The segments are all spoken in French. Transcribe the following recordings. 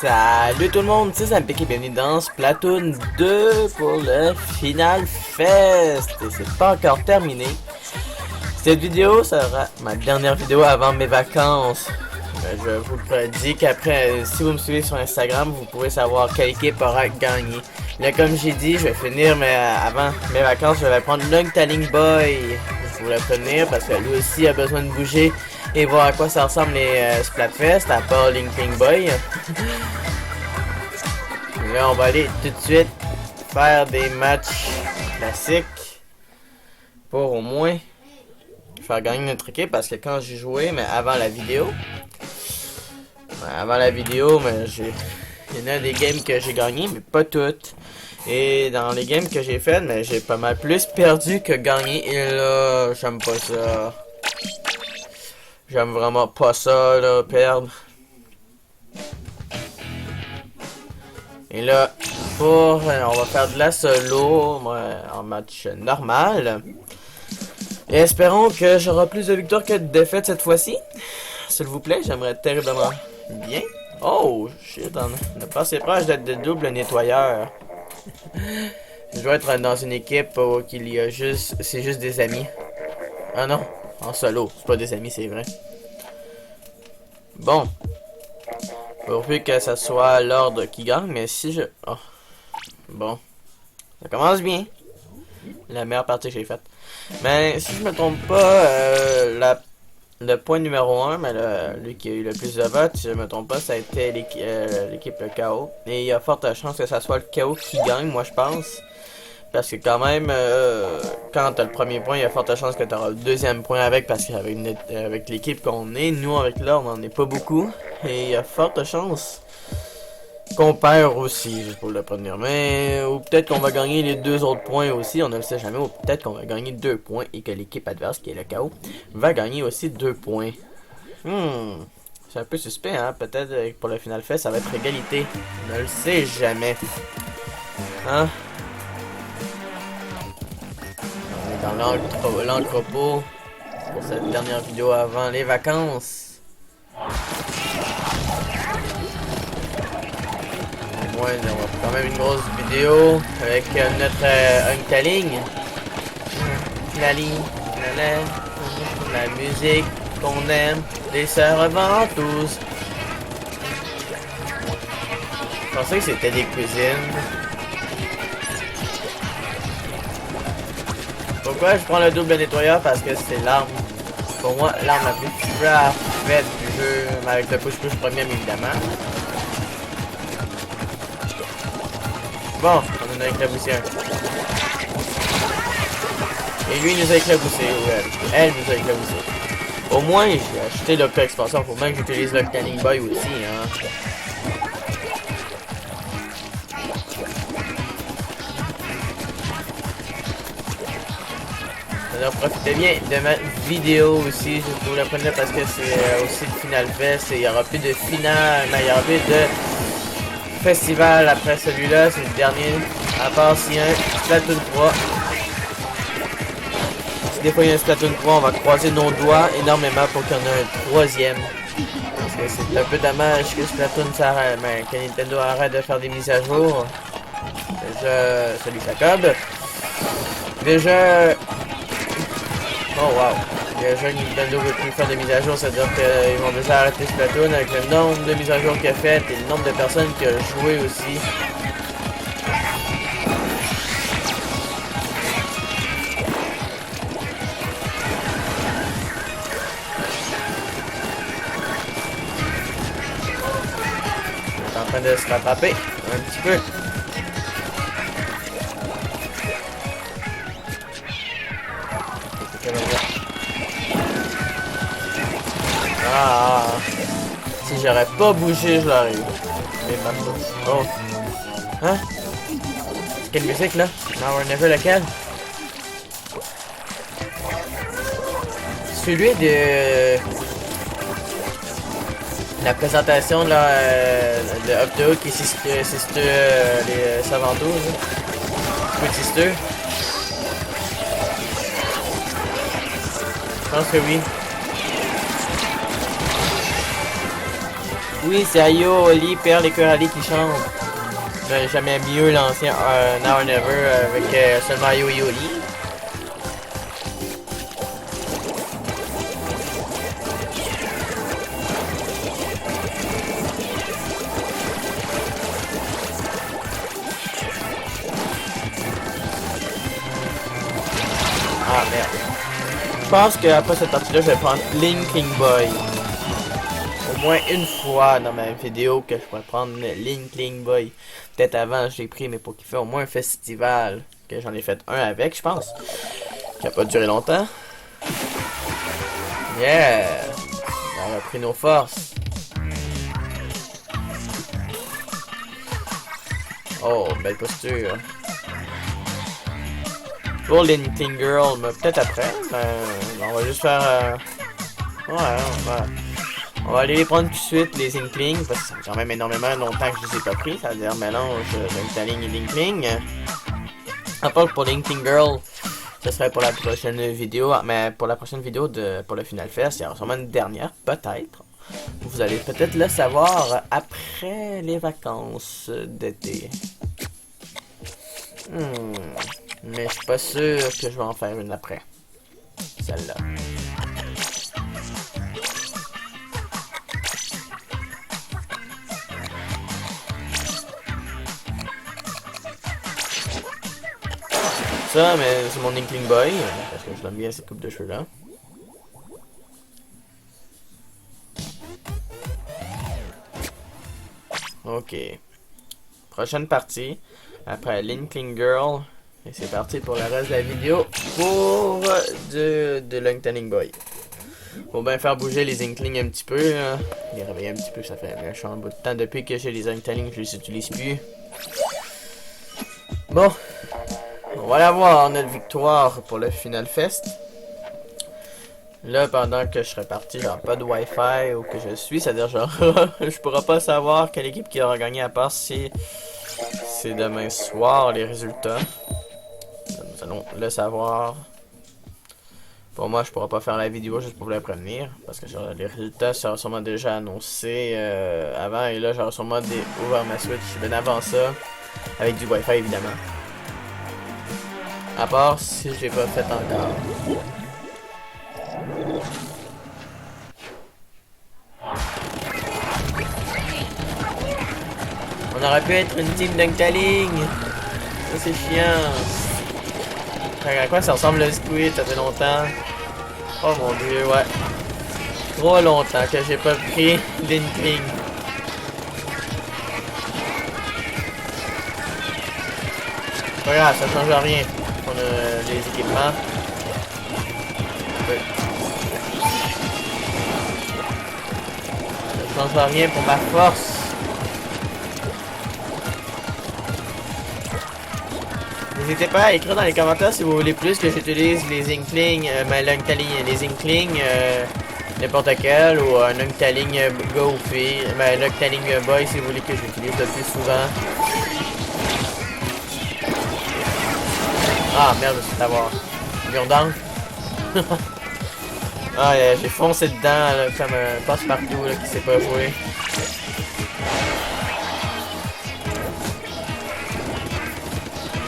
Salut tout le monde, c'est Zampik et bienvenue dans Splatoon 2 pour le Final Fest. Et c'est pas encore terminé. Cette vidéo sera ma dernière vidéo avant mes vacances. Je vous le prédis qu'après, si vous me suivez sur Instagram, vous pourrez savoir quelle équipe aura gagné. Là, comme j'ai dit, je vais finir, mais avant mes vacances, je vais prendre Lungtaling Boy. Je voulais prévenir parce que lui aussi a besoin de bouger et voir à quoi ça ressemble les Splatfest, à part Lungtaling Boy. Là, on va aller tout de suite faire des matchs classiques pour au moins faire gagner notre équipe, parce que quand j'ai joué, mais avant la vidéo, mais il y en a des games que j'ai gagné, mais pas toutes. Et dans les games que j'ai faites, mais j'ai pas mal plus perdu que gagné. Et là, j'aime pas ça. J'aime vraiment pas ça, là, perdre. Et là, on va faire de la solo en match normal. Et espérons que j'aurai plus de victoires que de défaites cette fois-ci. S'il vous plaît, j'aimerais terriblement bien. Oh, shit, on a pas assez proche d'être de double nettoyeur. Je dois être dans une équipe où c'est juste des amis. Ah non, en solo, c'est pas des amis, c'est vrai. Bon. Pourvu que ça soit l'ordre qui gagne, mais si je... Oh. Bon. Ça commence bien. La meilleure partie que j'ai faite. Mais si je me trompe pas, le point numéro 1, mais lui qui a eu le plus de votes, si je me trompe pas, ça a été l'équipe KO. Et il y a forte chance que ça soit le KO qui gagne, moi je pense. Parce que quand même, quand t'as le premier point, il y a forte chance que t'auras le deuxième point avec, parce qu'avec l'équipe qu'on est, nous avec là, on en est pas beaucoup. Et il y a forte chance qu'on perd aussi, juste pour le premier. Mais, ou peut-être qu'on va gagner les deux autres points aussi, on ne le sait jamais. Ou peut-être qu'on va gagner 2 points et que l'équipe adverse, qui est le KO, va gagner aussi 2 points. C'est un peu suspect, hein. Peut-être pour le Final Fest, ça va être égalité. On ne le sait jamais. Hein? On est dans l'entrepôt pour cette dernière vidéo avant les vacances. Au moins, on va faire quand même une grosse vidéo avec notre Lungtaling. La ligne, la musique qu'on aime, les sœurs ventouses. Je pensais que c'était des cousines. Pourquoi je prends le double nettoyeur? Parce que c'est l'arme. Pour moi, l'arme la plus parfaite du jeu. Mais avec le push-push premium, évidemment. Bon, on en a éclaboussé un. Et lui, il nous a éclaboussé. Ou elle nous a éclaboussé. Au moins, j'ai acheté l'Octa Expansion pour même que j'utilise Lungtaling Boy aussi, hein. Alors profitez bien de ma vidéo aussi, je vous la prenais parce que c'est aussi le Final Fest et il y aura plus de finale, mais il y aura plus de festival après celui-là, c'est le dernier, à part s'il y a un Splatoon 3. Si des fois il y a un Splatoon 3, on va croiser nos doigts énormément pour qu'il y en ait un troisième. Parce que c'est un peu dommage que Splatoon s'arrête, mais que Nintendo arrête de faire des mises à jour. Déjà, salut Jacob. Déjà... Oh wow, déjà Nintendo veut plus faire de mise à jour, c'est-à-dire qu'ils vont déjà arrêter Splatoon avec le nombre de mises à jour qu'il a fait et le nombre de personnes qui ont joué aussi. C'est en train de se rattraper un petit peu. Ah, si j'aurais pas bougé, je l'aurais eu. Mais pas ça. Oh. Hein? Quelle musique là? Now or Never, lequel? Celui de la présentation là, de Opto qui assiste les Savantous. Petiteux. Je pense que oui. Oui, c'est Ayo, Oli, Perle et Coralie qui chantent. Jamais mieux l'ancien Now or Never avec seulement Ayo et Oli. Ah merde. Je pense qu'après cette partie-là, je vais prendre Linking Boy. Au moins une fois dans ma vidéo que je pourrais prendre Linking Boy. Peut-être avant, je l'ai pris, mais pour qu'il fasse au moins un festival. Que j'en ai fait un avec, je pense. Qui a pas duré longtemps. Yeah! On a repris nos forces. Oh, belle posture. Pour Linking Girl, mais peut-être après. On va juste faire... on va aller les prendre tout de suite, les Inklings, parce que ça fait quand même énormément longtemps que je les ai pas pris. Ça veut dire mélange d'Inkling et d'Inkling. À part pour Linking Girl, ce serait pour la prochaine vidéo. Mais pour la prochaine vidéo pour le Final Fest, il y aura sûrement une dernière, peut-être. Vous allez peut-être le savoir après les vacances d'été. Mais je suis pas sûr que je vais en faire une après. Celle-là. Ça, mais c'est mon Inkling Boy, parce que je l'aime bien cette coupe de cheveux-là. Ok. Prochaine partie. Après l'Inkling Girl. Et c'est parti pour le reste de la vidéo pour de l'Inkling Boy. Faut bien faire bouger les Inklings un petit peu. Hein. Les réveiller un petit peu, ça fait un méchant bout de temps depuis que j'ai les Inklings, je les utilise plus. Bon. On va l'avoir, notre victoire pour le Final Fest. Là, pendant que je serai parti, genre pas de Wi-Fi où que je suis, c'est-à-dire genre, je pourrai pas savoir quelle équipe qui aura gagné à part si c'est demain soir les résultats. Nous allons le savoir. Pour moi, je pourrai pas faire la vidéo juste pour vous le prévenir, parce que genre, les résultats seront sûrement déjà annoncés avant, et là j'aurai sûrement ouvert ma Switch bien avant ça, avec du Wi-Fi évidemment. À part si je l'ai pas fait encore. On aurait pu être une team d'Inkling. Ça c'est chiant. À quoi ça ressemble le squid, ça fait longtemps. Oh mon dieu, ouais. Trop longtemps que j'ai pas pris l'Inkling. Pas grave, ça change rien. On a les équipements. Ouais. Ça change rien pour ma force. N'hésitez pas à écrire dans les commentaires si vous voulez plus que j'utilise les Inklings, les Inklings, n'importe quel, ou un Inkling Go ou fille, l'Inkling Boy si vous voulez que j'utilise le plus souvent. Ah merde, je sais savoir. Gurdon. Ah, j'ai foncé dedans là, comme un passe-partout qui sait pas jouer.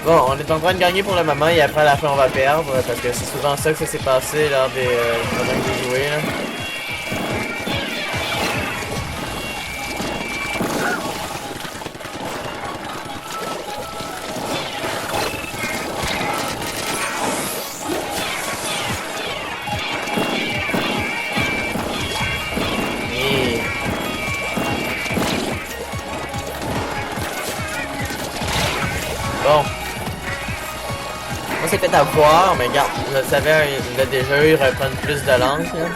Bon, on est en train de gagner pour le moment et après à la fin on va perdre parce que c'est souvent ça que ça s'est passé lors des moments que j'ai joué là. Bon. Moi c'est peut-être à voir, mais regarde, je le savais, il a déjà eu reprendre plus de langue là.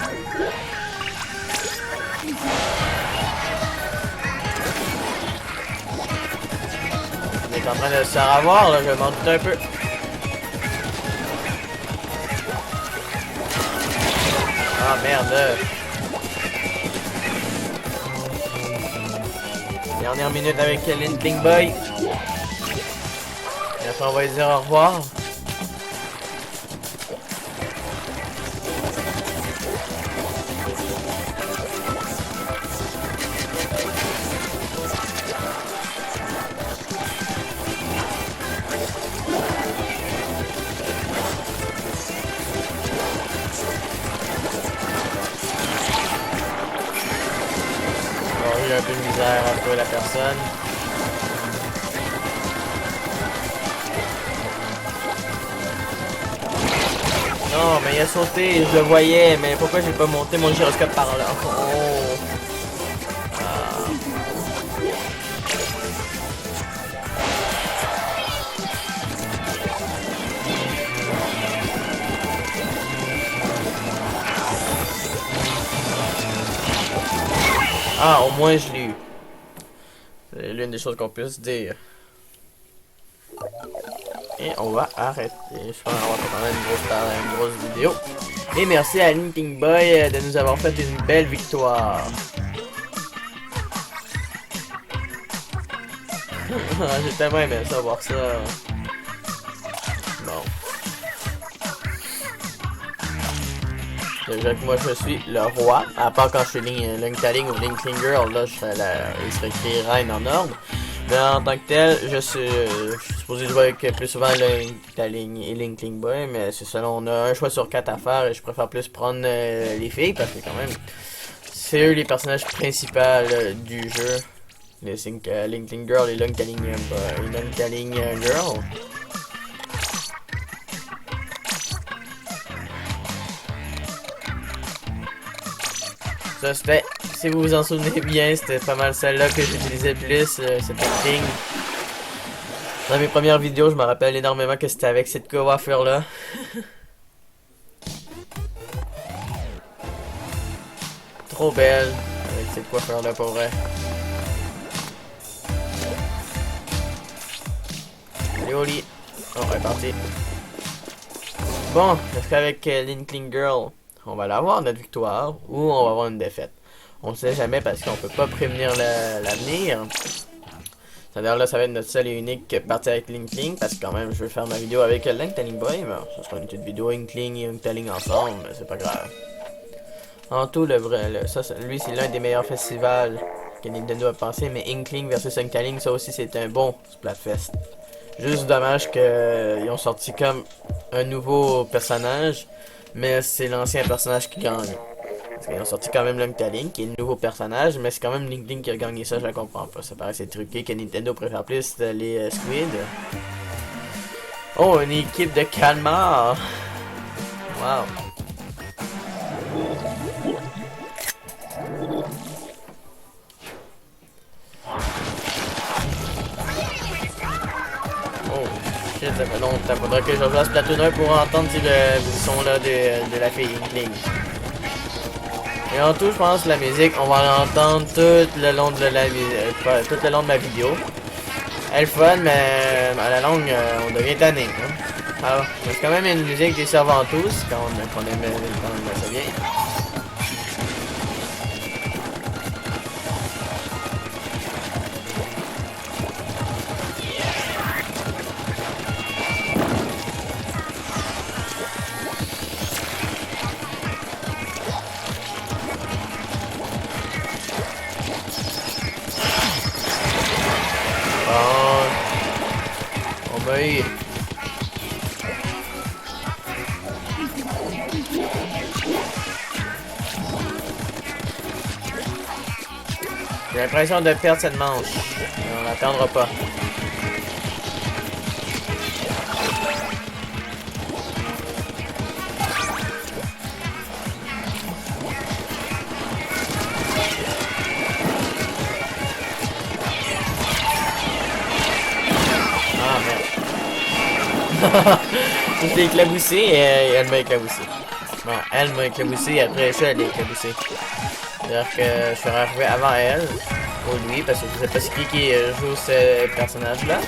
On est en train de se faire avoir là, je m'en doute un peu. Ah merde. Dernière minute avec l'Inkling Boy. Et après on va lui dire au revoir. j'ai un peu de misère à trouver la personne. Non, mais il a sauté, je le voyais, mais pourquoi j'ai pas monté mon gyroscope par là? Oh. Ah, au moins je l'ai eu. C'est l'une des choses qu'on puisse dire. Et on va arrêter. Je pense qu'on va faire une grosse vidéo. Et merci à Linking Boy de nous avoir fait une belle victoire. J'ai tellement aimé ça, voir ça. Bon. Déjà que moi je suis le roi. À part quand je suis Linkling ou Linkling Girl, là il serait écrit reine en ordre. Mais en tant que tel, je suis supposé jouer avec plus souvent Linkling et Linkling Boy, mais c'est ça, on a un choix sur 4 à faire et je préfère plus prendre les filles parce que quand même, c'est eux les personnages principaux du jeu. Les Linkling Girl et Linkling Girl. Ça c'était, si vous vous en souvenez bien, c'était pas mal celle-là que j'utilisais plus, cette ligne. Dans mes premières vidéos, je me rappelle énormément que c'était avec cette coiffure-là. Trop belle, avec cette coiffure-là pour vrai. Allez au lit. On est parti. Bon, est-ce qu'avec Linkling Girl, on va l'avoir notre victoire ou on va avoir une défaite? On ne sait jamais parce qu'on peut pas prévenir l'avenir. C'est-à-dire là, ça va être notre seule et unique partie avec Linkling parce que quand même, je vais faire ma vidéo avec Linkling Boy, mais ce sera une petite vidéo Linkling et Linkling ensemble, mais c'est pas grave. En tout, lui, c'est l'un des meilleurs festivals que Nintendo a pensé, mais Inkling versus Linkling, ça aussi, c'est un bon Splatfest. Juste dommage qu'ils ont sorti comme un nouveau personnage, mais c'est l'ancien personnage qui gagne. Parce qu'ils ont sorti quand même Linkling, qui est le nouveau personnage, mais c'est quand même Linkling qui a gagné ça, je la comprends pas. Ça paraît c'est truqué que Nintendo préfère plus les Squid. Oh, une équipe de calmars! Wow! Ça fait longtemps. Faudrait que je fasse Splatoon 1 pour entendre le son là de la fille Inkling. Et en tout, je pense la musique, on va l'entendre tout le long de tout le long de ma vidéo. Elle est fun, mais à la longue, on devient tanné. Hein? Alors, c'est quand même une musique des servants tous, quand on aime ça bien. On m'a eu. J'ai l'impression de perdre cette manche. Mais on n'attendra pas. Je l'ai éclaboussé et elle m'a éclabousé. Bon, elle m'a éclaboussé et après ça, elle l'a éclaboussé. C'est-à-dire que je suis arrivé avant elle, ou lui, parce que je sais pas c'est qui joue ce personnage-là.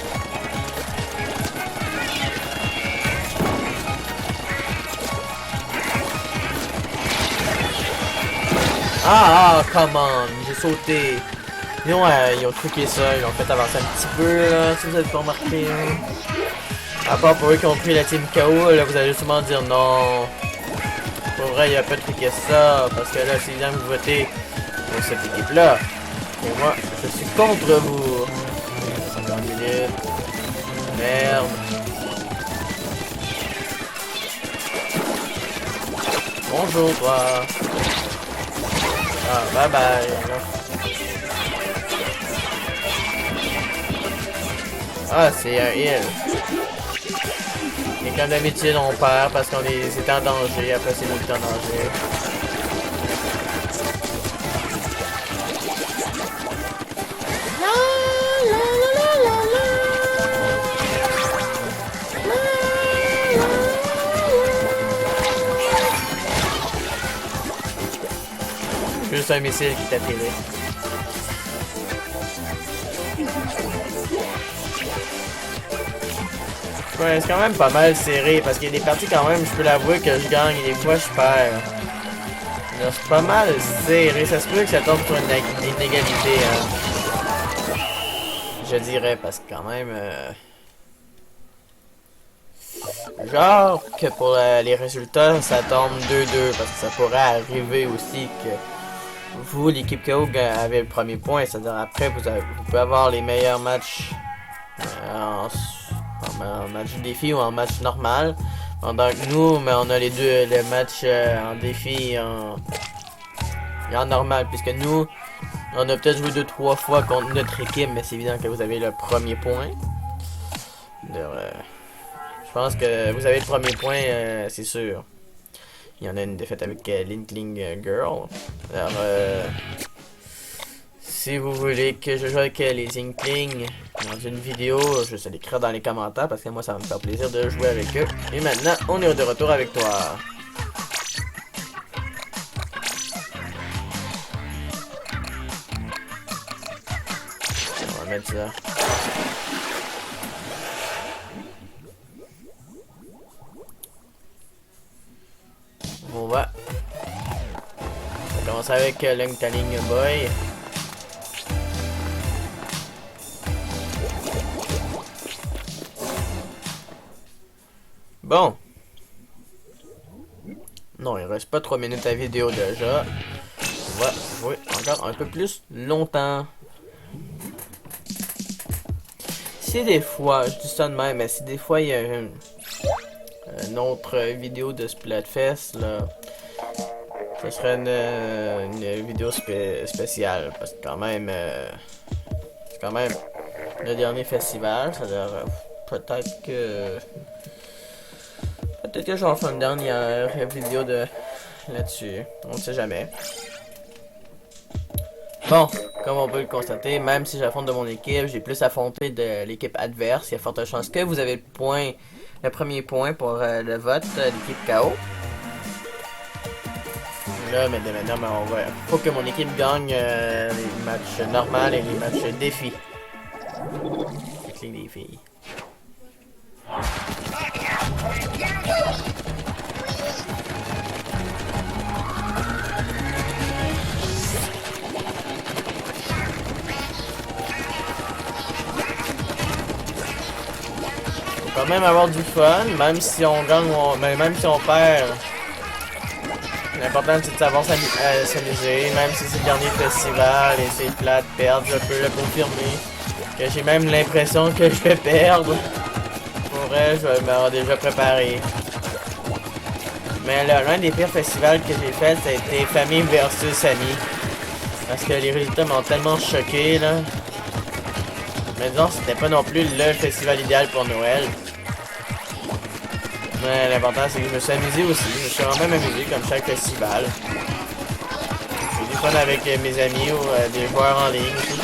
Ah, come on, j'ai sauté. Ils ont truqué ça, ils ont fait avancer un petit peu, là, si vous avez pas remarqué. Hein. À part pour eux qui ont pris la team KO, là, vous allez justement dire non. Pour vrai, il n'y a pas de truqué ça, parce que là, c'est bien que vous votez pour cette équipe-là. Et moi, je suis contre vous. 50 minutes. Merde. Bonjour, toi. Ah, bye bye. Ah, c'est un heal. Et comme d'habitude, on perd parce qu'on est en danger. Après, c'est nous qui sommes en danger. Juste un missile qui t'a tiré. Ouais, c'est quand même pas mal serré parce qu'il y a des parties quand même, je peux l'avouer que je gagne et des fois je perds. C'est pas mal serré, ça se peut que ça tombe sur une inégalité, hein. Je dirais parce que quand même... genre que pour les résultats, ça tombe 2-2 parce que ça pourrait arriver aussi que vous, l'équipe KO, avez le premier point, c'est-à-dire après vous pouvez avoir les meilleurs matchs en match défi ou en match normal. Pendant que nous, mais on a les deux, le match en défi et en normal, puisque nous, on a peut-être joué 2-3 fois contre notre équipe, mais c'est évident que vous avez le premier point. Alors, je pense que vous avez le premier point, c'est sûr. Il y en a une défaite avec l'Inkling Girl. Alors, si vous voulez que je joue avec les Inklings dans une vidéo, je vais l'écrire dans les commentaires parce que moi ça va me faire plaisir de jouer avec eux. Et maintenant, on est de retour avec toi. On va mettre ça. On va commencer avec l'Inkling Boy. Bon. Non, il reste pas 3 minutes à vidéo déjà. On va jouer encore un peu plus longtemps. Si des fois, je dis ça de même, mais si des fois il y a une autre vidéo de Splatfest, là, ce serait une vidéo spéciale. Parce que quand même, c'est quand même le dernier festival. C'est-à-dire, peut-être que j'en ferai une dernière vidéo là-dessus. On ne sait jamais. Bon, comme on peut le constater, même si j'affronte de mon équipe, j'ai plus affronté de l'équipe adverse. Il y a forte chance que vous avez le premier point pour le vote, l'équipe KO. Là, mais maintenant, faut que mon équipe gagne les matchs normaux et les matchs défis. Les filles. Faut quand même avoir du fun, même si on gagne ou même si on perd. L'important c'est de savoir s'amuser, même si c'est le dernier festival et c'est plat de perdre, je peux le confirmer. Que j'ai même l'impression que je vais perdre. Pour vrai, je m'en déjà préparé. Mais l'un des pires festivals que j'ai fait, ça a été Famille versus Amis. Parce que les résultats m'ont tellement choqué là. Mais disons, c'était pas non plus le festival idéal pour Noël. Mais l'important c'est que je me suis amusé aussi. Je me suis vraiment amusé comme chaque festival. J'ai du fun avec mes amis ou des joueurs en ligne aussi.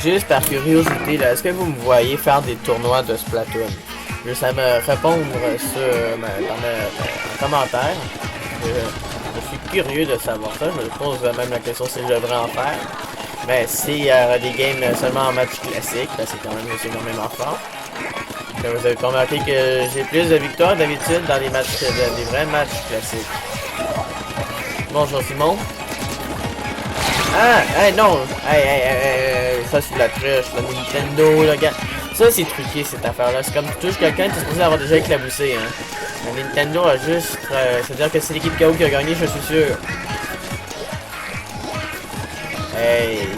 Juste par curiosité, là, est-ce que vous me voyez faire des tournois de Splatoon? Juste à me répondre dans le commentaire. Je suis curieux de savoir ça. Je me pose même la question si je devrais en faire. Mais s'il y a des games seulement en match classique, c'est quand même énormément fort. Vous avez remarqué que j'ai plus de victoires d'habitude dans les matchs, des vrais matchs classiques. Bonjour Simon. Ah, hey, non! Hey, ça c'est de la triche, la Nintendo, là, gars. Ça c'est truqué cette affaire-là. C'est comme tu touches quelqu'un, tu es supposé avoir déjà éclaboussé, hein. La Nintendo a juste. C'est-à-dire que c'est l'équipe KO qui a gagné, je suis sûr. Hey,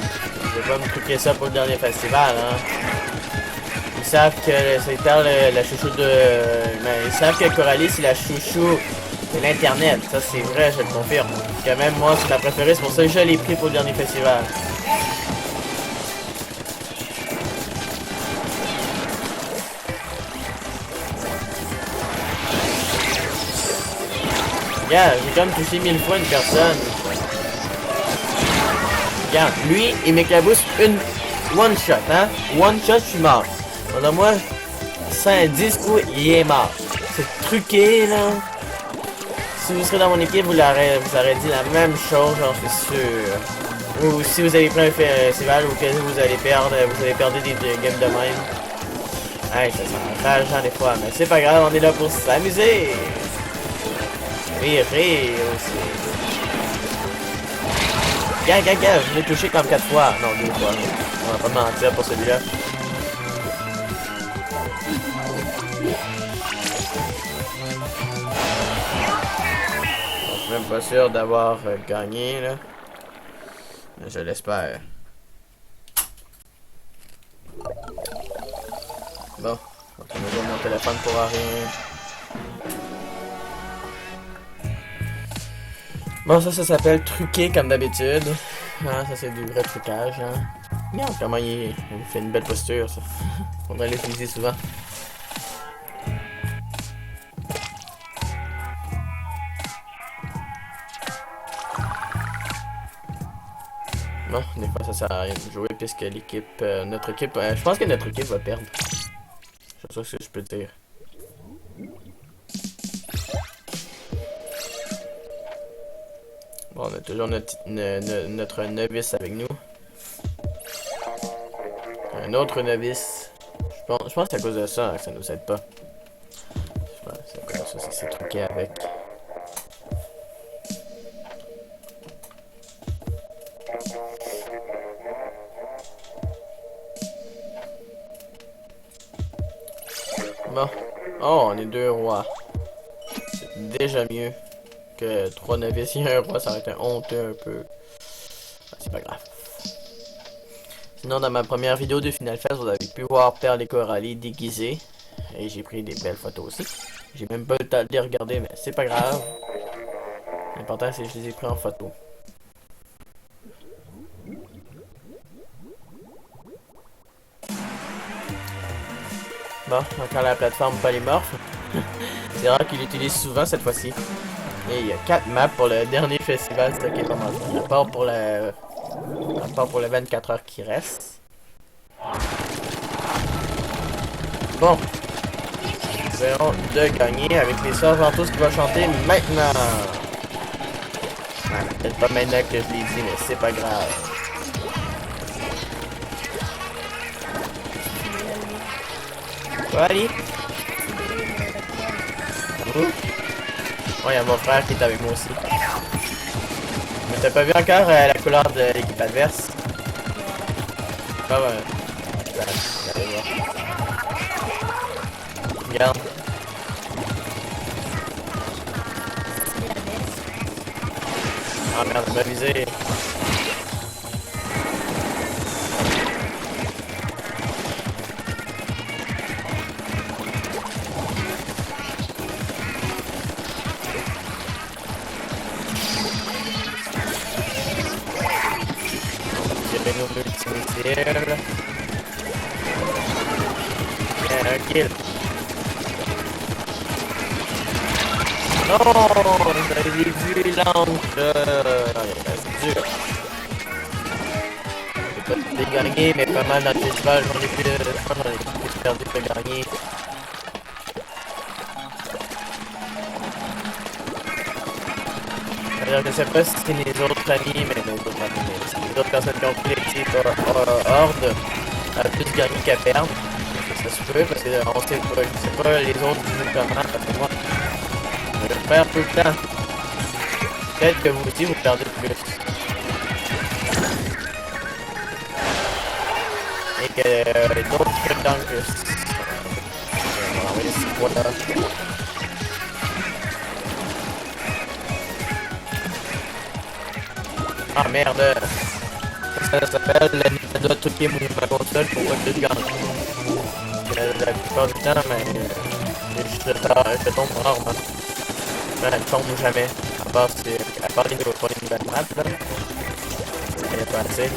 je vais pas me truquer ça pour le dernier festival, hein. savent que c'est la chouchou de... Ben, ils savent que Coralie, c'est la chouchou de l'internet. Ça, c'est vrai, je le confirme. Quand même, moi, c'est ma préférée. C'est pour ça que je l'ai pris pour le dernier festival. Regarde, j'ai comme touché 1000 fois une personne. Regarde, lui, il m'éclabousse une one shot, hein? One shot, je suis mort. Alors moi, 10 coups, il est mort. C'est truqué, là. Si vous serez dans mon équipe, vous aurez dit la même chose, j'en suis sûr. Ou si vous avez pris un festival ou que vous allez perdre des games de même. Hey, ça sent rageant des fois, mais c'est pas grave, on est là pour s'amuser. Rire aussi. Gars, je l'ai touché comme 4 fois. Non, 2 fois. On va pas mentir pour celui-là. Je suis même pas sûr d'avoir gagné, là. Mais je l'espère. Bon, on va mettre mon téléphone pour rien. Bon, ça s'appelle truquer comme d'habitude. Ah, ça c'est du vrai trucage, hein. Regarde comment il fait une belle posture, ça. Faudrait l'utiliser souvent. Bon, des fois ça sert à rien de jouer puisque l'équipe, notre équipe, je pense que notre équipe va perdre. C'est ça ce que je peux dire. Bon, on a toujours notre novice avec nous. Un autre novice. Je pense que c'est à cause de ça que ça nous aide pas. Je pense que c'est à cause de ça, c'est truqué avec. Bon. Oh, on est 2 rois. C'est déjà mieux que 3 novices et un roi, ça aurait été honteux un peu. Ah, c'est pas grave. Sinon, dans ma première vidéo de Final Fest, vous avez pu voir Perle et Coralie déguisés. Et j'ai pris des belles photos aussi. J'ai même pas eu le temps de les regarder, mais c'est pas grave. L'important, c'est que je les ai pris en photo. Bon, encore la plateforme polymorphe. C'est rare qu'il l'utilise souvent cette fois-ci. Et il y a 4 maps pour le dernier festival stocké dans mon temps. À part pour les 24 heures qui restent. Bon. Nous allons de gagner avec les sœurs Ventouse qui va chanter maintenant. Ah, peut-être pas maintenant que je l'ai dit, mais c'est pas grave. Quoi, Ali? Oh, il y a mon frère qui est avec moi aussi. Mais t'as pas vu encore la couleur de l'équipe adverse? Ah ouais. Allez voir. Regarde. Ah merde, on m'a visé. Multimitiel. Un kill. Non, j'avais vu l'encre. C'est dur. J'ai pas gagné, mais pas mal dans le festival. J'en ai plus perdu que gagner. Alors, je sais pas si c'est les autres amis, mais les autres personnes qui ont pris l'équipe Horde a plus gagné qu'à perdre. Ça se peut parce que on sait pas, je sais pas les autres jouent comment, parce que moi, je perds tout le temps. Peut-être que vous aussi vous perdez plus. Et que les autres peuvent dans plus. On va envoyer ces points-là. Ah merde! Ça s'appelle la Nintendo truquer ma console pour que je gagne. la plupart du temps, mais je tombe rarement. Ben, je tombe jamais. À part les nouvelles maps, là. Il n'y a pas assez.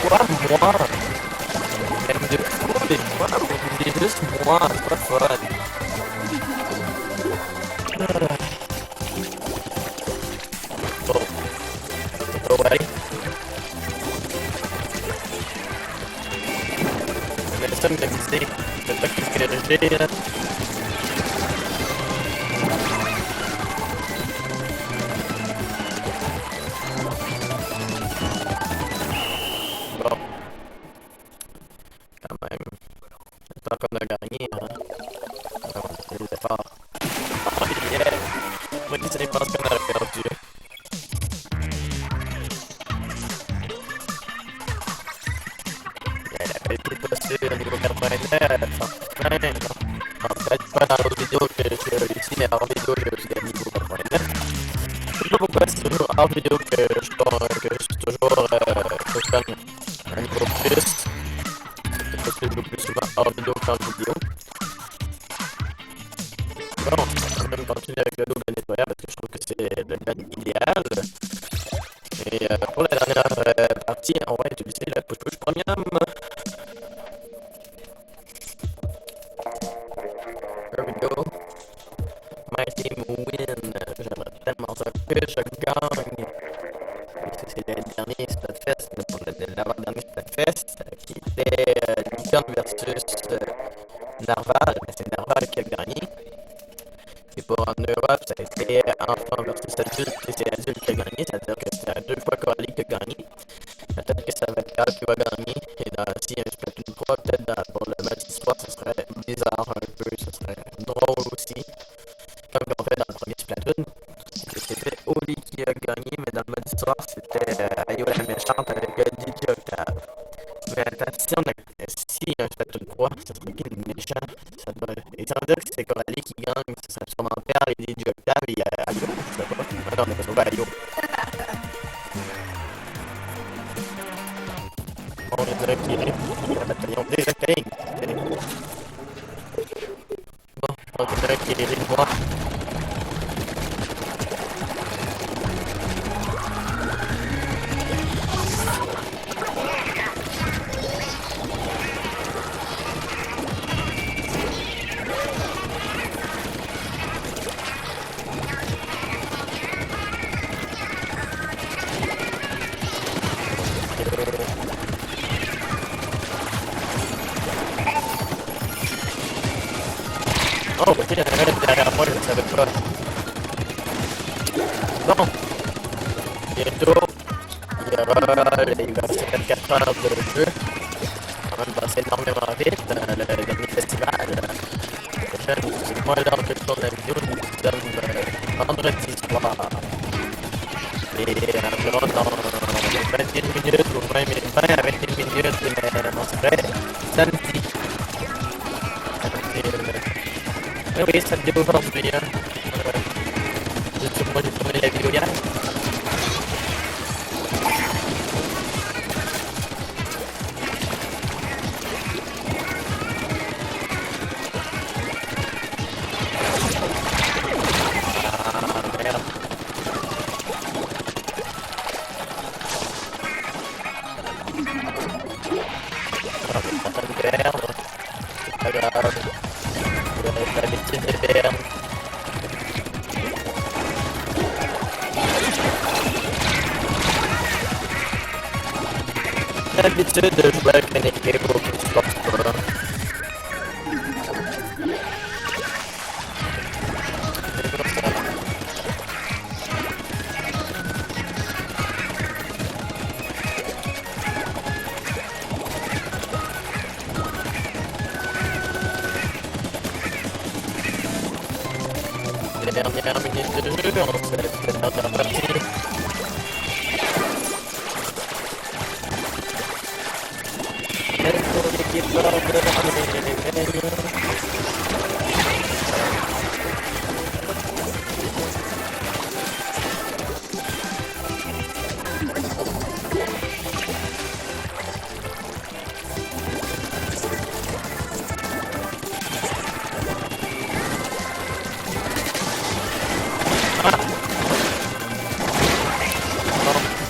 Pourquoi moi? Même de fou, des fois, vous dites juste moi, c'est pas fun. Bon, c'est pas ouais. Mais ça me disait, c'est pas qu'est-ce que j'ai là. Bon, quand même, j'espère qu'on a gagné, hein. On a fait des efforts. Oh yeah! Moi, je pense qu'on a perdu. Elle a été possible au niveau 89, enfin, non, peut-être pas dans l'autre vidéo que j'ai réussi, mais hors vidéo j'ai réussi à niveau 89. Je sais pas pourquoi c'est toujours hors vidéo que je suis toujours que je donne un niveau plus. C'est possible le plus souvent hors vidéo qu'en vidéo. Bon, on va même continuer avec le double nettoyeur parce que je trouve que c'est le mode idéal. Et pour la dernière partie, on va utiliser le push-push premium. Here we go. My team win. J'aimerais tellement ça que je gagne. Parce que c'est le dernier Splatfest, l'avant-dernier Splatfest, qui était Licorne versus Narval. C'est Narval qui a gagné. Et pour en Europe, ça a été enfant versus adulte, et c'est adulte qui a gagné, c'est-à-dire que c'est 2 fois Coralie qui a gagné. Peut-être que ça va être Carl qui va gagner, et s'il y a un Splatoon 3, peut-être pour le match sport, ce serait bizarre un peu, ce serait drôle aussi. Comme on fait dans le premier Splatoon. C'était Oli qui a gagné, mais dans le mode histoire, c'était Ayo la méchante avec DJ Octave. Mais attention, si y a un Splatoon 3, ça serait qui le méchant? Ça doit... Et sans dire que c'est Coralie qui gagne, ça serait sûrement Perle et DJ Octave et Ayo, je sais pas. Ah non, on a pas sauvé Ayo. On vient de retirer le bataillon des Octaves. Bon, on vient de retirer les noirs. Oh, ok, il y en avait derrière moi, je ne savais pas. Bon, bientôt, il va rester 24 heures de jeu. On va passer énormément vite. Le dernier festival, c'est moi l'heure que je tourne la vidéo, nous sommes vendredi soir. Et environ dans 21 minutes ou 20 à 21 minutes, mais on serait samedi. Oui, ça vidéo aujourd'hui. Juste moi j'ai tourné la vidéo hier. Ah merde. Ah, mais ça va me perdre. C'est pas grave. J'ai l'habitude de perdre. J'ai l'habitude de jouer avec une équipe où tu supportes pas. C'est pour ça. Les dernières minutes de jeu, on se laisse la dernière partie. l'équipe de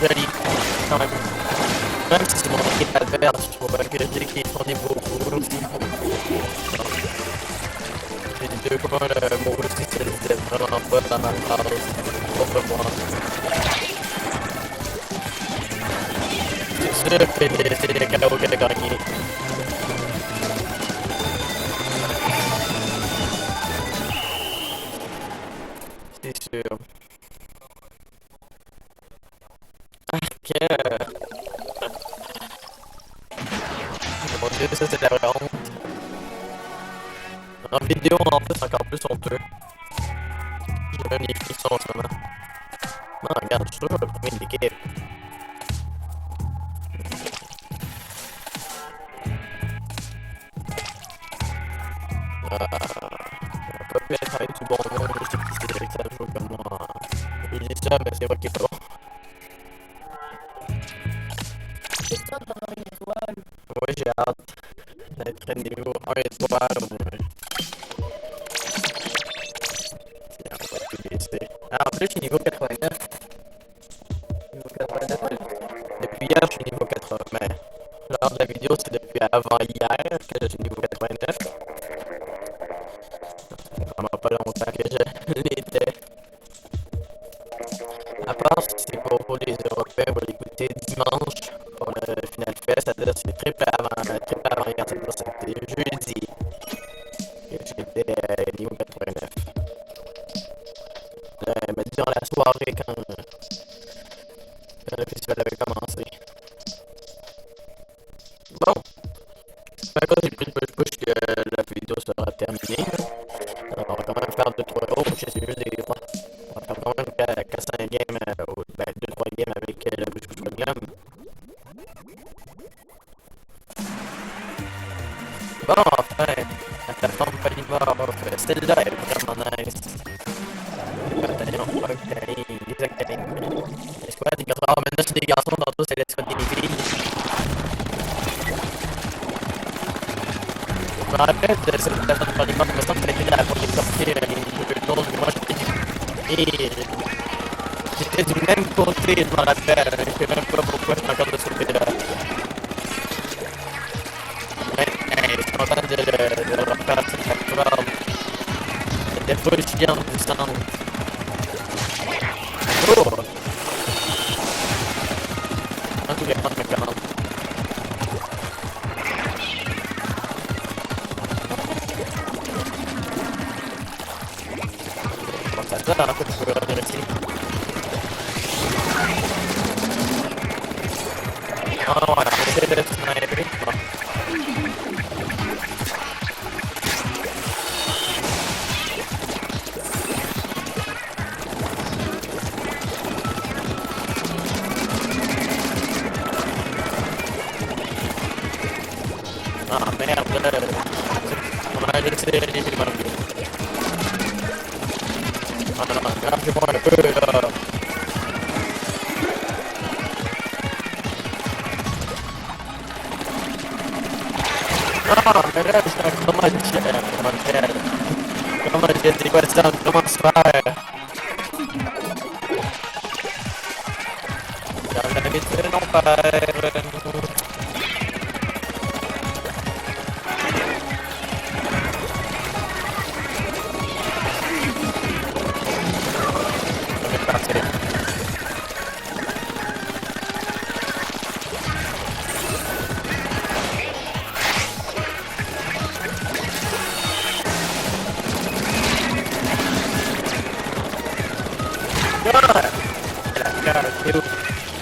joli, quand même. Même si c'est mon équipe adverse, je trouve que j'ai qui sont des beaux aussi. Les deux coins, moi aussi, ça les aide vraiment pas dans ma phrase. Pour moi. C'est sûr que c'est les KO qui a gagné. C'est sûr. Que... Mon dieu, ça c'est la vraie honte. En vidéo, en plus, encore plus honteux. J'ai même les frissons en ce moment. Non, regarde, je suis toujours le premier de l'équipe. On va pas pu être avec du bon monde, je sais qui c'est que ça joue comme moi. Je dis ça, mais c'est vrai qu'il est pas bon. C'est ça d'avoir une étoile. Oui, j'ai hâte d'être niveau 1 étoile au moins. Tiens, on va tout laisser. Ah, en plus, je suis niveau 89. Niveau 89. Depuis hier, je suis niveau 80. Mais lors de la vidéo, c'est depuis avant hier que je suis niveau 89. Ça fait vraiment pas longtemps que je l'étais. À part si c'est pour les Européens, pour l'écouter dimanche pour le Final Fest, c'est-à-dire c'est triple avant hier, c'est-à-dire c'était jeudi que j'étais niveau 89. Mais durant la soirée quand le festival avait commencé. Bon, à cause j'ai pris le push que la vidéo sera terminée. Alors, on va quand même faire 2-3 je sais juste des rois. On va faire quand même 4-5 games, 2-3 games avec le push programme. Bon, enfin, la plateforme polymorphe, celle-là est vraiment nice. Les bataillons, les octanes, l'escouade des garçons. Oh, maintenant c'est des garçons, tantôt c'est l'escouade des filles. Je me rappelle de cette plateforme polymorphe, il me semble que c'était là pour les sortir les deux autres, moi j'étais du même côté, je me rappelle, je sais même pas pourquoi je suis encore de ce côté-là. Je suis content de refaire cette plateforme. C'était full chiant du centre. Oh! En tout cas, prendre mes commandes. Bon, ça sert, en fait, je peux revenir ici. Oh, ouais, on essaie de sniper. Bon. Ah merde, on a laissé les manquer. Ah non, grave-moi un peu là. Ah, mais là, je suis un comment j'ai dit quoi ça, comment se faire? J'avais l'habitude de non faire.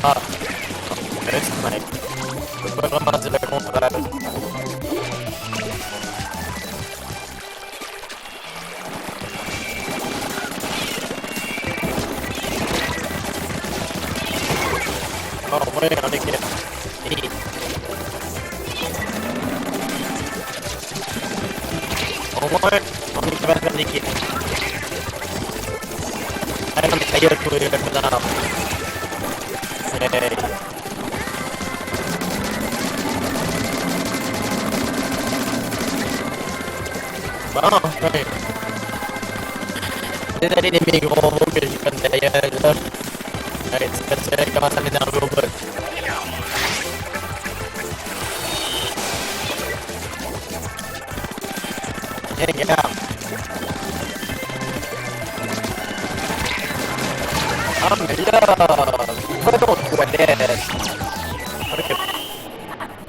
Ah, c'est mec. Je peux pas vraiment dire le contraire. Oh, ouais, en équipe. moins, on est capable de faire l'équipe. Ah non, mais ta gueule, toi, le connard. Hey. Bon, enfin. Désolé des mes gros mots que j'ai fait de ta gueule, là. Ouais, c'est parce que ça commence à m'énerver au bout. Viens, regarde. Ah, mais là, va dans les toilettes.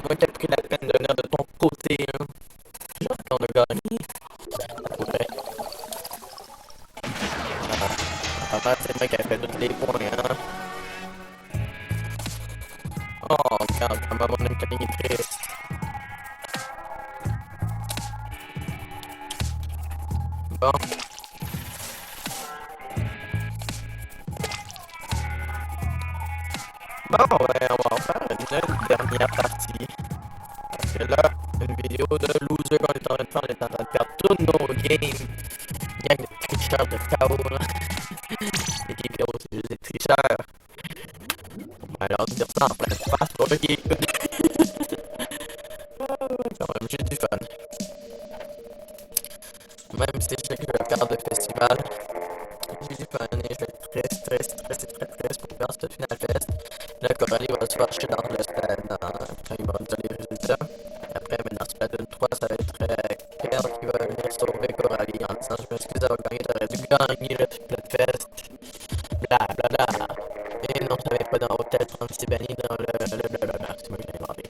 Moi qui ai pris la peine de venir de ton côté, hein. Genre qu'on a gagné. Ouais. Ah, c'est moi qui ai fait tous les points, hein. Oh, regarde comment mon ami Camille est triste. Bon. Bon, ben, on va en faire une dernière partie. Parce que là, une vidéo de loser qu'on est en train de faire, on est en train de perdre tous nos games. Gang de tricheurs de KO, là. Les KO, c'est juste des tricheurs. On va leur dire ça en pleine face pour eux qui écoutent. Quand même, j'ai du fun. Même si je sais que je vais perdre le festival, j'ai du fun et je vais être très triste pour perdre ce Final Fest. Là, Coralie va se fâcher dans le stade quand il va me donner les résultats. Et après, dans Splatoon 3, ça va être Kel qui va venir sauver Coralie en disant je m'excuse d'avoir gagné, t'aurais dû gagner le Splatfest. Bla bla bla. Et non, je n'avais pas dans Hôtel 36 banni dans le blablabla. C'est moi qui l'ai inventé.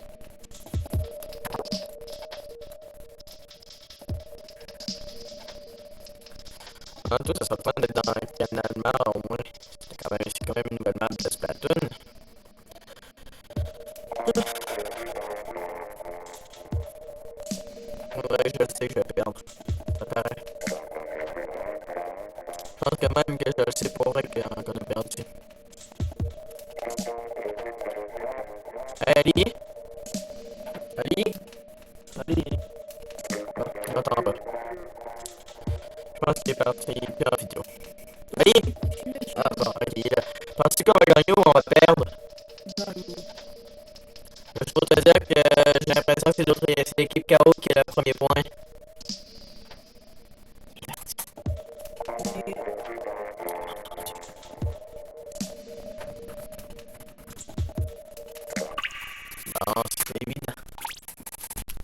En tout, ça sera fun d'être dans un canal map au moins. C'est quand même une nouvelle map de Splatoon. Ouais, je sais que je vais perdre. Ça paraît. Je pense que même que je le sais pour vrai qu'on a perdu. Hey, Ali? Ali? Ali? Non, je m'entends pas. Je pense qu'il est parti, il est plus en vidéo. Ali? Ah bon, ok, là. Penses-tu qu'on va gagner ou on va perdre? Je peux te dire que j'ai l'impression que c'est l'équipe KO qui a le premier point. Non, c'est évident.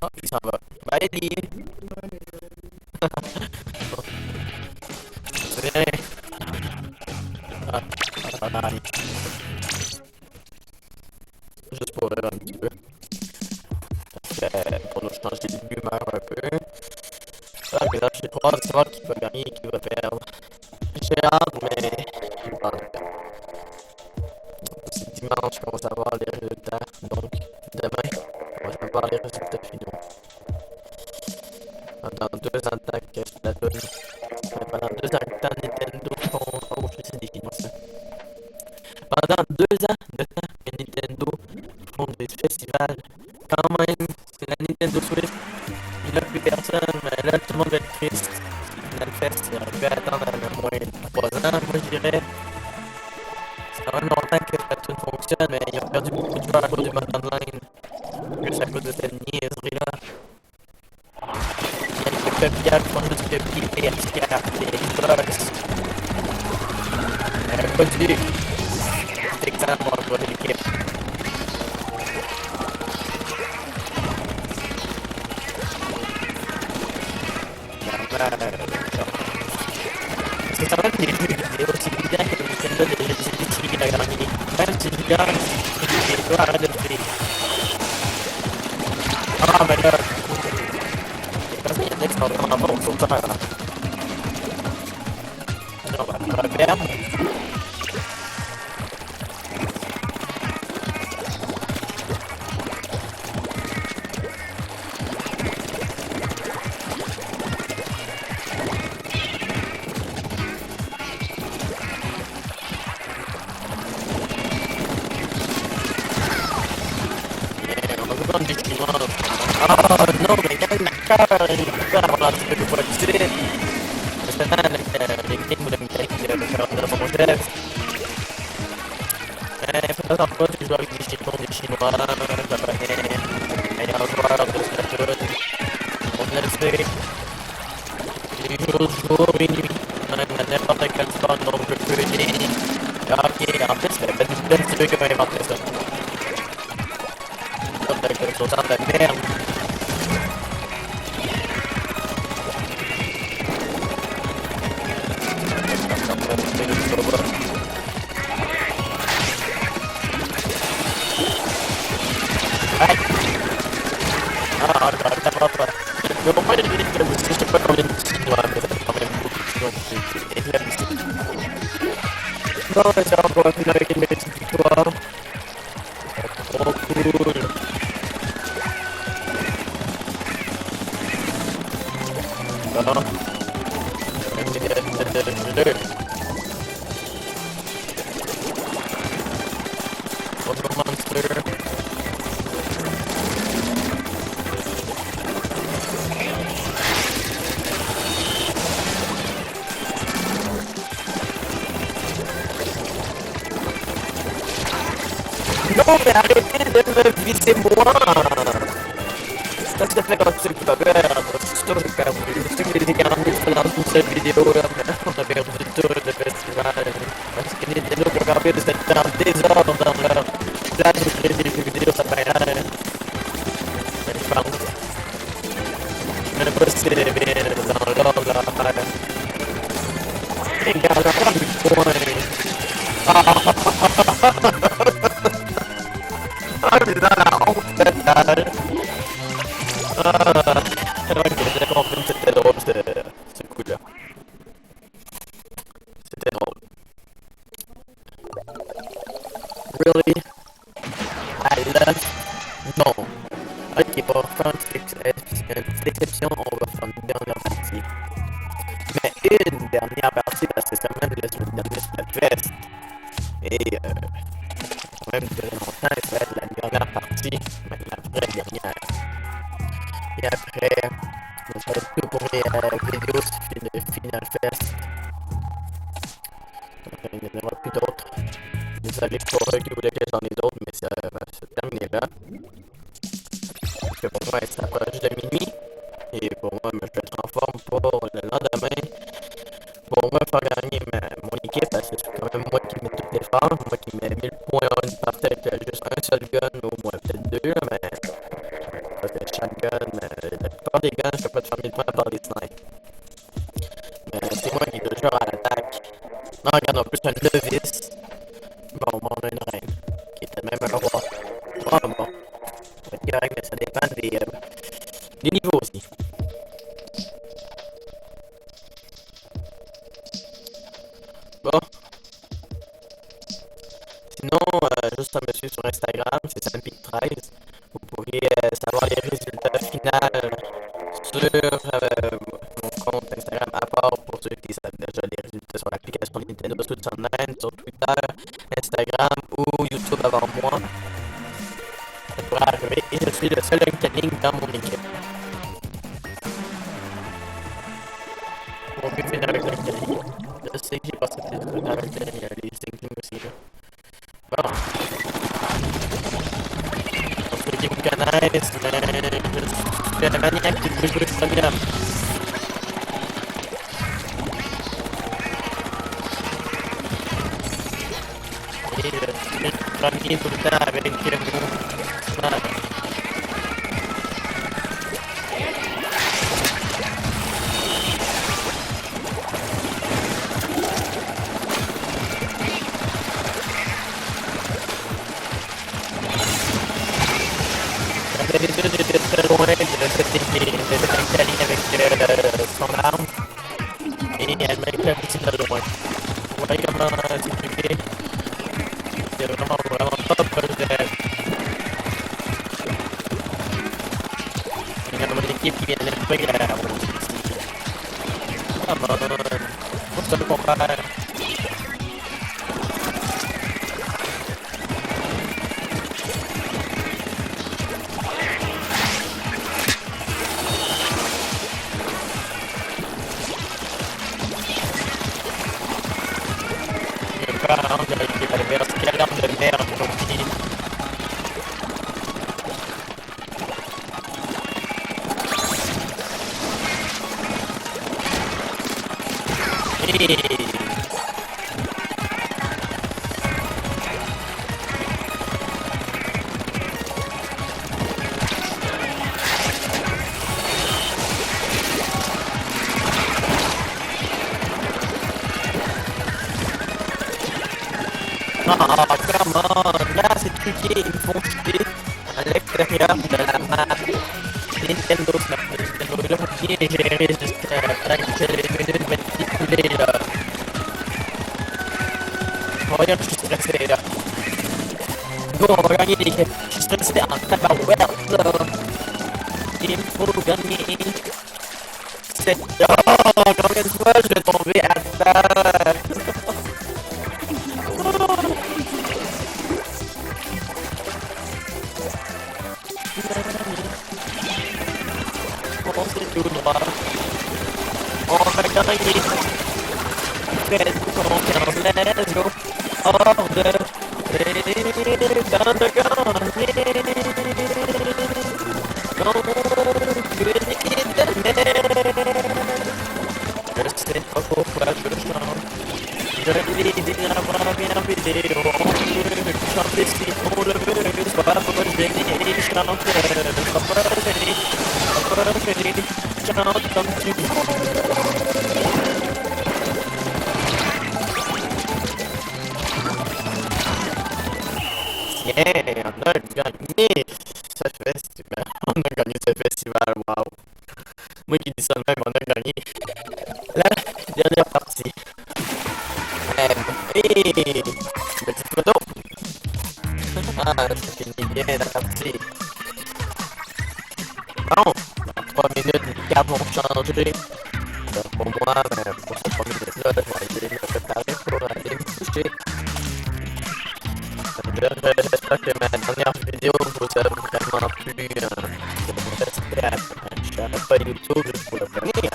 Oh, il s'en va. Bye, Ali! C'est bien. Bye. Juste pour rire un petit peu. Pour nous changer d'humeur un peu. Ah, mais là, je sais pas qui va gagner et qui va perdre. J'ai hâte, mais bon, c'est dimanche qu'on va savoir les résultats. Donc, demain, on va savoir les résultats finaux. Pendant 2 ans de temps que Splatoon. Pendant 2 ans de temps, Nintendo font. Oh, je sais des films, ça. Pendant 2 ans de temps que Nintendo font des festivals, quand même, c'est la Nintendo Switch. Il n'y a plus personne, mais là, tout le monde va être triste. Final Fest, il aurait pu attendre au moins 3 ans, moi je dirais. C'est quand même longtemps que Splatoon fonctionne, mais ils ont perdu beaucoup de joueurs à cause du mode online. Juste à cause de cette niaiserie-là. Il y a des copiables qui font juste copier les PS4, les Xbox. Continue. C'est excellent pour votre équipe. C'est quand même des jeux vidéo, c'est évident que Nintendo a déjà décidé qui a gagné. Même si je gagne, c'est toi, arrête de le faire. Ah, mais là, parce qu'il y en a qui sont vraiment bons sauteurs, là. On va perdre. Oh, non, mais quand le cœur, il peut avoir un petit peu de fois de suite. Maintenant, les games ou la mécanique de faire de mon geste. Peut-être pas que je joue avec des Chinois, Japonais, meilleurs joueurs de Splatoon. On le sait. Les jour et nuit. Même à n'importe quel sport, on peut aider. Ok, en plus, c'est pas du tout qui m'a inventé ça. Avec le sautant de la merde. Ah, t'as pas pas. Mais au moins, je sais pas combien de chinois, mais ça fait quand même beaucoup de chinois qui est éclairci. Non, mais ça, on va finir avec une belle victoire. Trop cool. Bon. Autre monster. Non, mais arrêtez de me viser moi! Ça se fait quand tu peux perdre. C'est sûr que j'ai perdu. Je sais que les 40 000 dans une seule vidéo, là, mais on a perdu tout le festival. Parce que Nintendo programmé de cette dans le désordre dans leur place où créer des jeux vidéo, ça fait rien. Mais je pense. Mais pas si c'est bien dans l'ordre, là. Les gars, là, pas du point. Ah, mais dans la honte totale. Ah, ok, j'ai compris que c'était drôle ce coup-là. C'était drôle. Really? I love... Non. Ok, on va faire une petite exception, on va faire une dernière partie. Mais une dernière partie, parce que c'est quand même le dernier Splatfest. Et quand même durer longtemps, et ça va être la dernière partie, mais la vraie dernière. Et après, ça va être tout pour mes vidéos de Final Fest. Il n'y en aura plus d'autres. Désolé pour eux qui voulaient que j'en ai d'autres, mais ça va se terminer là. Parce que pour moi, il s'approche de minuit. Et pour moi, je me transforme pour le lendemain. Pour moi, faire gagner mon équipe, parce que c'est quand même moi qui mets tout l'effort. Moi qui mets 1000 points en une partie avec juste un seul gun, ou au moins peut-être deux, mais parce que chaque gun, la plupart des guns, je peux pas te faire 1000 points à part des snipes. Mais c'est moi qui est toujours à l'attaque. Non, regarde, en plus, un novice. Bon, on a une reine, qui était même un roi. Oh, bon. Ça va être correct, mais ça dépend des niveaux aussi. Bon. Sinon, juste à me suivre sur Instagram, c'est Sampic13. Vous pourriez savoir les résultats finaux sur mon compte Instagram, à part pour ceux qui savent déjà les résultats sur l'application Nintendo Switch Online, sur Twitter, Instagram ou YouTube avant moi. Ça pourrait arriver et je suis le seul Uncanning dans mon équipe. On peut finir avec l'Uncanning. Je sais que j'ai passé plus de temps avec les Singling aussi. Là. Bon. Pour ceux qui me connaissent, je suis un maniaque qui peut jouer Sonium. Et je suis le premier tout le temps avec moi. D'habitude, j'étais très loin de cette Italie avec son arme. Et elle m'a éclaboussé de loin. Vous voyez comment c'est truqué? C'est vraiment pas proche d'elle. Il y a mon équipe qui vient d'être à la rose ici. Ah bon, faut se le comparer. Non, j'ai pas de merde. Quelle arme de merde, Rocky. Oh, come on! Là, c'est truqué, ils me font chier à l'extérieur de la map. Nintendo Snap, Nintendo, là, faut bien gérer jusqu'à temps que les minutes vont être écoulées, là. Voyons, je suis stressé, là. Go, on va gagner des games. Je suis stressé en tabarouette, là. Il me faut gagner. C'est... Oh, combien de fois je vais tomber à terre? On s'est tout droit. On va gagner. Faites-vous confiance, let's go. Hors de... Et temps de gagner. Donc, une équipe de merde. Je sais pas pourquoi je chante. Je l'ai dit avant bien vidéo. On peut chanter si on le veut. Sois pas gêné, chante. Sois pas gêné. Sois pas gêné. Chante comme tu veux. Yeah, on a gagné ce festival. On a gagné ce festival, wow. Moi qui dis ça de même, on a gagné la dernière partie. Hey, petite photo. Ah, ça finit bien la partie. Bon, dans 3 minutes, les cartes vont changer. Pour moi, pour ces 3 minutes-là, je vais aller me préparer pour aller me coucher. J'espère que ma dernière vidéo vous a vraiment plu. Je n'arrête pas YouTube juste pour le premier.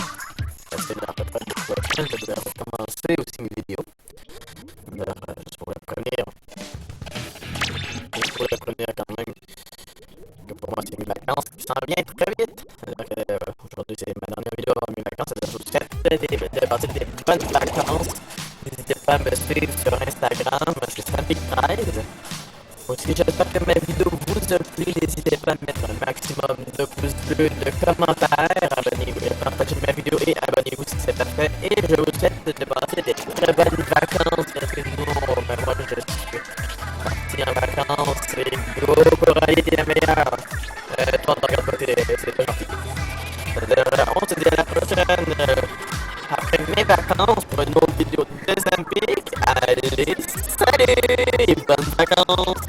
Parce que j'en fais pas de fois. Je vais recommencer aussi mes vidéos. Juste pour le premier. Juste pour le premier quand même. Que pour moi c'est mes vacances qui s'en viennent très vite. Aujourd'hui c'est ma dernière vidéo avant mes vacances. Je vous souhaite de passer des bonnes vacances. N'hésitez pas à me suivre sur Instagram, c'est Sampic13. Aussi, j'espère que ma vidéo vous a plu. N'hésitez pas à mettre un maximum de pouces bleus, de commentaires. Abonnez-vous, partagez ma vidéo et abonnez-vous si c'est parfait. Et je vous souhaite de passer des très bonnes vacances. Parce que nous, moi, je suis parti en vacances. Et go, Coralie, t'es la meilleure. Toi, t'en regardes pas, c'est pas gentil. On se dit à la prochaine. Après mes vacances pour une autre vidéo de Zampic. Allez, salut et bonnes vacances!